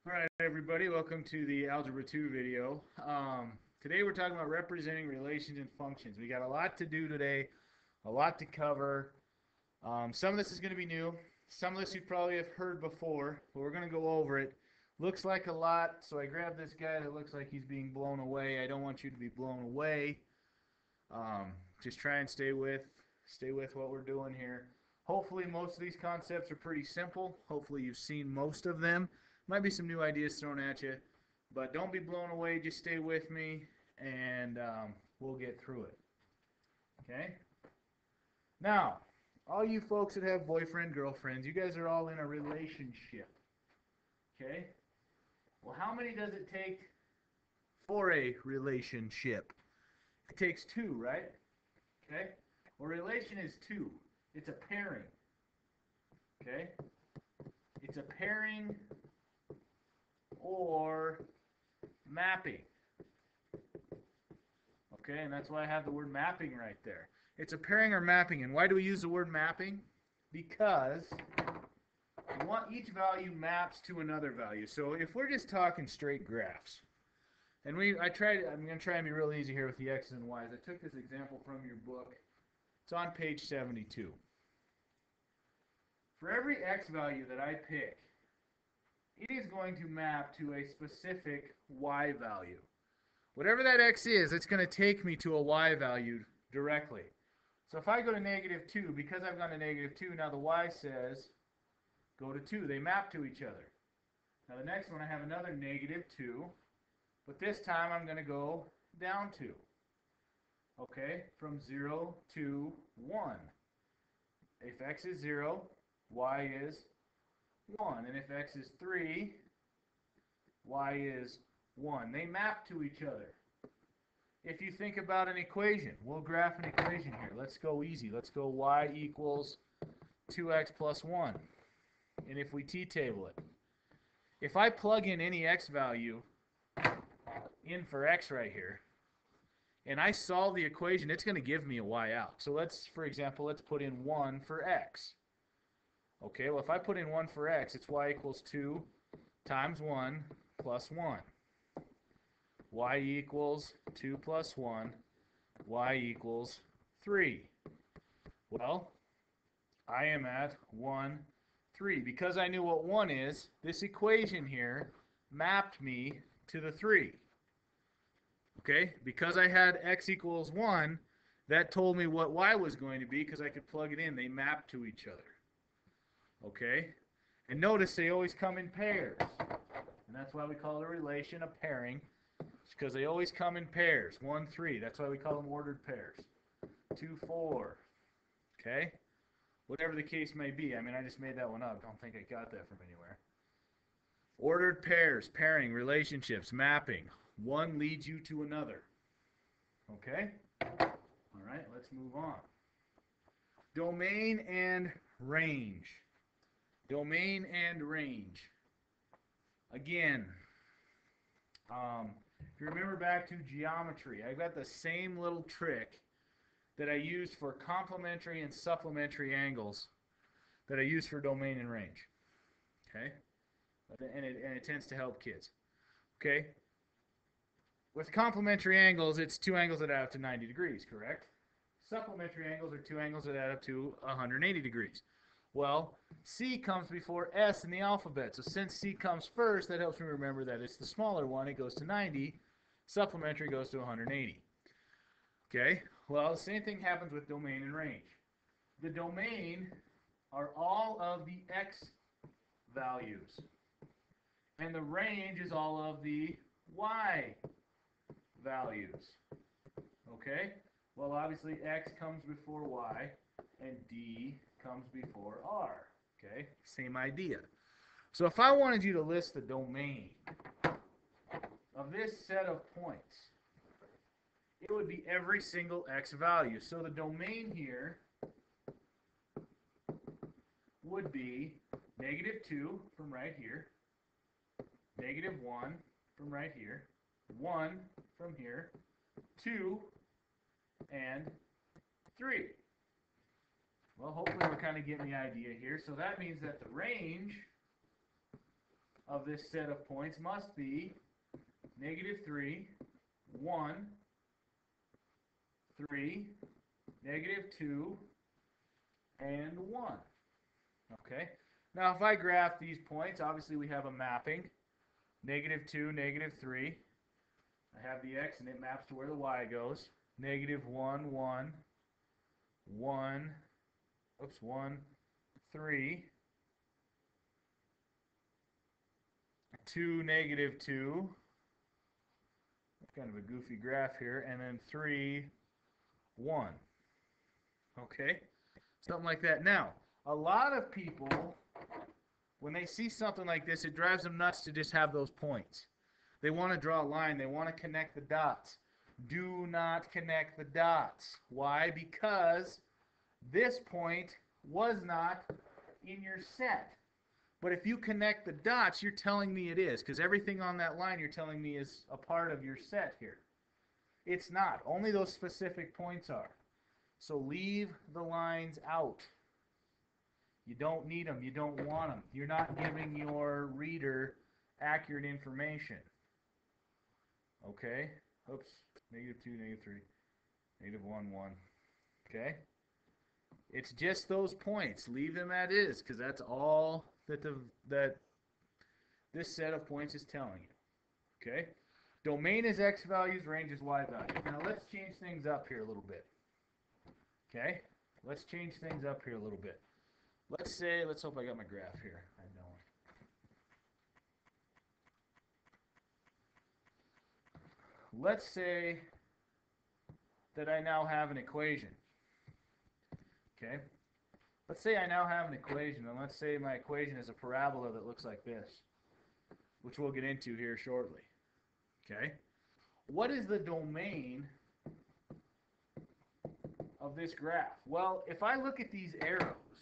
All right, everybody, welcome to the Algebra 2 video. Today we're talking about representing relations and functions. We got a lot to do today, a lot to cover. Some of this is going to be new. Some of this you probably have heard before, but we're going to go over it. Looks like a lot, so I grabbed this guy that looks like he's being blown away. I don't want you to be blown away. Just try and stay with what we're doing here. Hopefully most of these concepts are pretty simple. Hopefully you've seen most of them. Might be some new ideas thrown at you, but don't be blown away. Just stay with me, and we'll get through it. Okay? Now, all you folks that have boyfriend, girlfriends, you guys are all in a relationship. Okay? Well, how many does it take for a relationship? It takes two, right? Okay? Well, relation is two. It's a pairing. Okay? It's a pairing or mapping. Okay, and that's why I have the word mapping right there. It's a pairing or mapping. And why do we use the word mapping? Because we want each value maps to another value. So if we're just talking straight graphs, and I'm going to try and be real easy here with the x's and y's. I took this example from your book. It's on page 72. For every x value that I pick, it is going to map to a specific y value. Whatever that x is, it's going to take me to a y value directly. So if I go to -2, because I've gone to -2, now the y says go to 2. They map to each other. Now the next one, I have another -2, but this time I'm going to go down 2. Okay, from 0 to 1. If x is 0, y is 1. And if x is 3, y is 1. They map to each other. If you think about an equation, we'll graph an equation here. Let's go easy. Let's go y equals 2x plus 1. And if we t-table it, if I plug in any x value in for x right here, and I solve the equation, it's going to give me a y out. So for example, let's put in 1 for x. Okay, well, if I put in 1 for x, it's y equals 2 times 1 plus 1. Y equals 2 plus 1. Y equals 3. Well, I am at 1, 3. Because I knew what 1 is, this equation here mapped me to the 3. Okay, because I had x equals 1, that told me what y was going to be because I could plug it in. They map to each other. Okay, and notice they always come in pairs, and that's why we call the relation a pairing. It's because they always come in pairs. 1, 3. That's why we call them ordered pairs. 2, 4. Okay, whatever the case may be. I mean, I just made that one up. Don't think I got that from anywhere. Ordered pairs, pairing, relationships, mapping. One leads you to another. Okay? All right, let's move on. Domain and range. Domain and range. Again, if you remember back to geometry, I've got the same little trick that I used for complementary and supplementary angles that I use for domain and range. Okay? And it tends to help kids. Okay? With complementary angles, it's two angles that add up to 90 degrees, correct? Supplementary angles are two angles that add up to 180 degrees. Well, C comes before S in the alphabet. So since C comes first, that helps me remember that it's the smaller one. It goes to 90. Supplementary goes to 180. Okay? Well, the same thing happens with domain and range. The domain are all of the x values. And the range is all of the y values. Okay? Well, obviously, x comes before y, and d comes before r. Okay? Same idea. So if I wanted you to list the domain of this set of points, it would be every single x value. So the domain here would be -2 from right here, -1 from right here, 1 from here, 2, and 3. Well, hopefully we're kind of getting the idea here. So that means that the range of this set of points must be -3, 1, 3, -2, and 1. Okay? Now, if I graph these points, obviously we have a mapping. -2, -3. I have the x, and it maps to where the y goes. -1, 1, 1, 3, 2, -2. That's kind of a goofy graph here. And then 3, 1. Okay? Something like that. Now, a lot of people, when they see something like this, it drives them nuts to just have those points. They want to draw a line. They want to connect the dots. Do not connect the dots. Why? Because this point was not in your set. But if you connect the dots, you're telling me it is, because everything on that line you're telling me is a part of your set here. It's not. Only those specific points are. So leave the lines out. You don't need them. You don't want them. You're not giving your reader accurate information. Okay? Oops. -2, -3, -1, 1. Okay? It's just those points. Leave them as is, because that's all that this set of points is telling you. Okay? Domain is x values, range is y values. Now let's change things up here a little bit. Okay? Let's change things up here a little bit. Let's hope I got my graph here. I don't. Let's say that I now have an equation. Okay? Let's say I now have an equation, and let's say my equation is a parabola that looks like this, which we'll get into here shortly. Okay? What is the domain of this graph? Well, if I look at these arrows,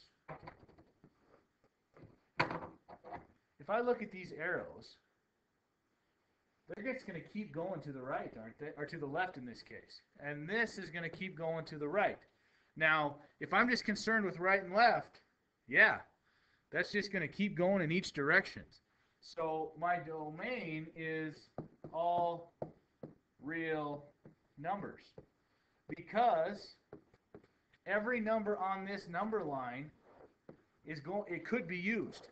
they're just going to keep going to the right, aren't they? Or to the left in this case. And this is going to keep going to the right. Now, if I'm just concerned with right and left, yeah, that's just going to keep going in each direction. So my domain is all real numbers, because every number on this number line it could be used,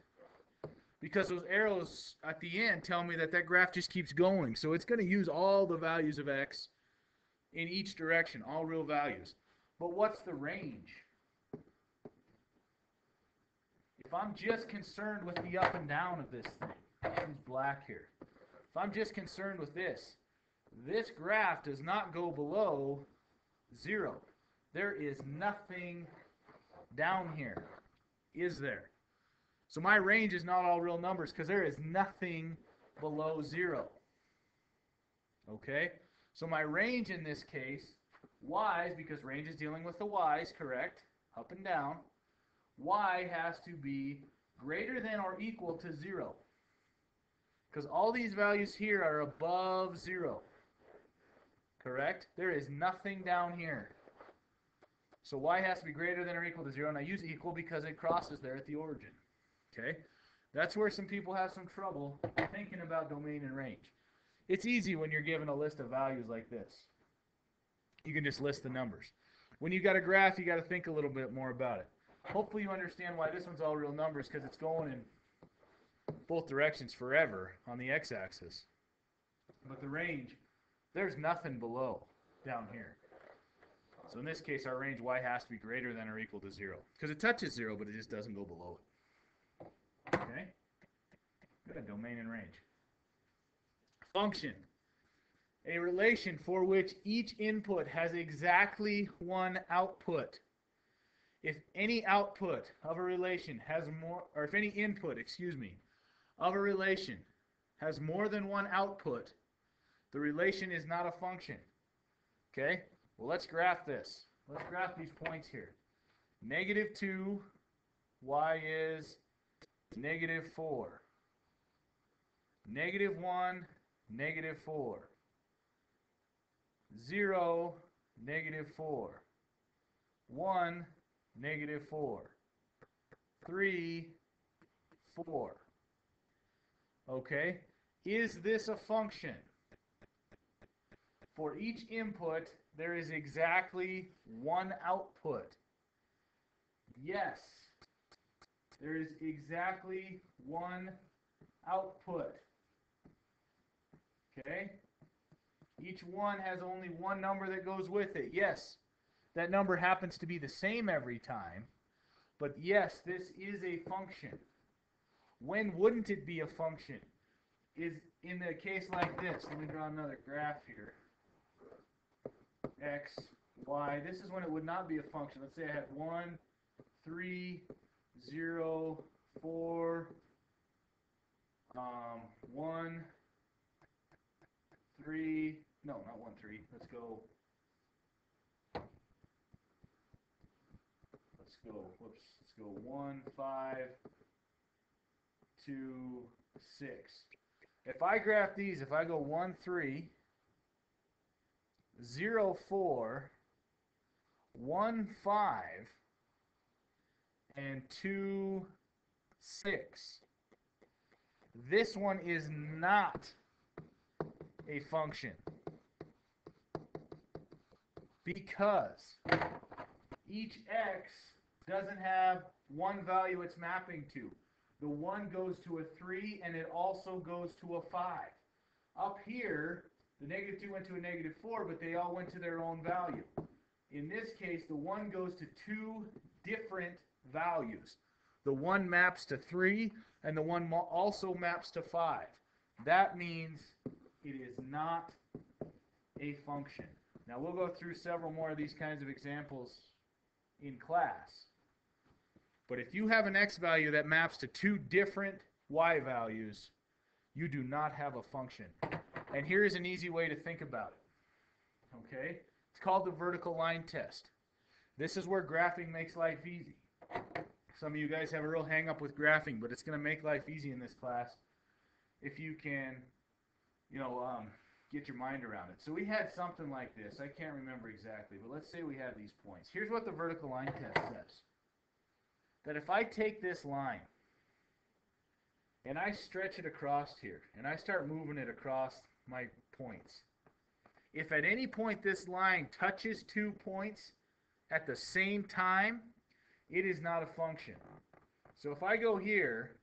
because those arrows at the end tell me that graph just keeps going. So it's going to use all the values of x in each direction, all real values. But what's the range? If I'm just concerned with the up and down of this thing, this is black here. If I'm just concerned with this graph does not go below 0. There is nothing down here, is there? So my range is not all real numbers, because there is nothing below 0. Okay? So my range in this case, y's, because range is dealing with the y's, correct? Up and down. Y has to be greater than or equal to 0. Because all these values here are above 0. Correct? There is nothing down here. So y has to be greater than or equal to 0. And I use equal because it crosses there at the origin. Okay? That's where some people have some trouble thinking about domain and range. It's easy when you're given a list of values like this. You can just list the numbers. When you got a graph, you got to think a little bit more about it. Hopefully you understand why this one's all real numbers, because it's going in both directions forever on the x-axis. But the range, there's nothing below down here. So in this case, our range y has to be greater than or equal to 0. Because it touches 0, but it just doesn't go below it. Okay? Good, domain and range. Function. A relation for which each input has exactly one output. If any output of a relation has more, or if any input, of a relation has more than one output, the relation is not a function. Okay? Well, let's graph this. Let's graph these points here. -2, y is -4. -1, -4. 0, -4. 1, -4. 3, 4. Okay? Is this a function? For each input, there is exactly one output. Yes, there is exactly one output. Okay? Each one has only one number that goes with it. Yes, that number happens to be the same every time, but yes, this is a function. When wouldn't it be a function? Is in a case like this. Let me draw another graph here. X, Y. This is when it would not be a function. Let's say I had 1, 3, 0, 4, 1, 3. No, not 1, 3. Let's go. Whoops. Let's go 1, 5, 2, 6. If I graph these, if I go 1, 3, 0, 4, 1, 5, and 2, 6. This one is not a function because each x doesn't have one value it's mapping to. The 1 goes to a 3 and it also goes to a 5. Up here, the -2 went to a -4, but they all went to their own value. In this case, the 1 goes to two different values. The 1 maps to 3, and the 1 also maps to 5. That means it is not a function. Now, we'll go through several more of these kinds of examples in class. But if you have an x value that maps to two different y values, you do not have a function. And here is an easy way to think about it. Okay? It's called the vertical line test. This is where graphing makes life easy. Some of you guys have a real hang up with graphing, but it's going to make life easy in this class if you can, get your mind around it. So we had something like this. I can't remember exactly, but let's say we had these points. Here's what the vertical line test says. That if I take this line and I stretch it across here, and I start moving it across my points, if at any point this line touches 2 points at the same time, it is not a function. So if I go here,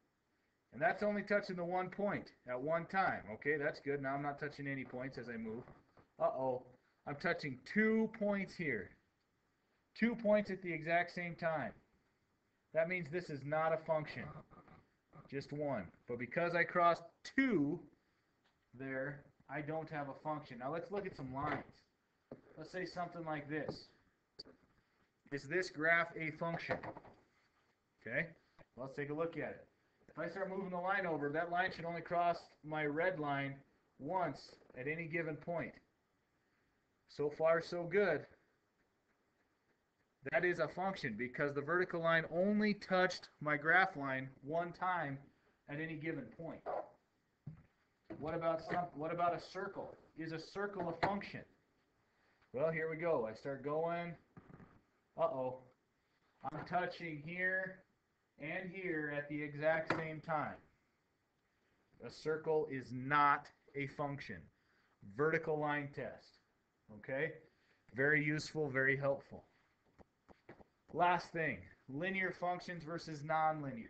and that's only touching the 1 point at one time. Okay, that's good. Now I'm not touching any points as I move. Uh-oh. I'm touching 2 points here. 2 points at the exact same time. That means this is not a function. Just 1. But because I crossed 2 there, I don't have a function. Now let's look at some lines. Let's say something like this. Is this graph a function? Okay, well, let's take a look at it. If I start moving the line over, that line should only cross my red line once at any given point. So far, so good. That is a function because the vertical line only touched my graph line one time at any given point. What about a circle? Is a circle a function? Well, here we go. I start going. Uh-oh. I'm touching here and here at the exact same time. A circle is not a function. Vertical line test. Okay? Very useful, very helpful. Last thing, linear functions versus nonlinear.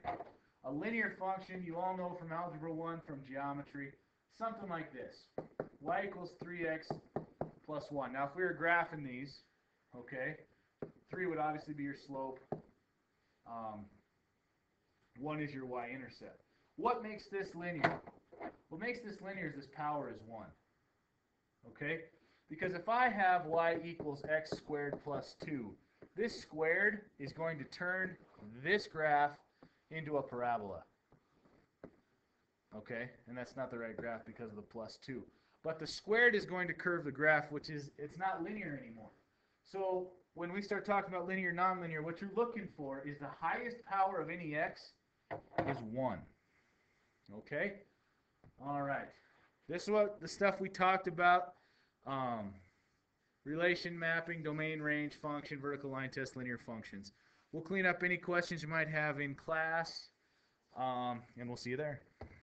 A linear function, you all know from Algebra 1, from geometry, something like this. Y equals 3x plus 1. Now, if we were graphing these, okay, 3 would obviously be your slope. 1 is your y-intercept. What makes this linear? What makes this linear is this power is 1. Okay? Because if I have y equals x squared plus 2, this squared is going to turn this graph into a parabola. Okay? And that's not the right graph because of the plus 2. But the squared is going to curve the graph, which is, it's not linear anymore. So when we start talking about linear, nonlinear, what you're looking for is the highest power of any x is 1. Okay? All right. This is what the stuff we talked about. Relation mapping, domain range, function, vertical line test, linear functions. We'll clean up any questions you might have in class, and we'll see you there.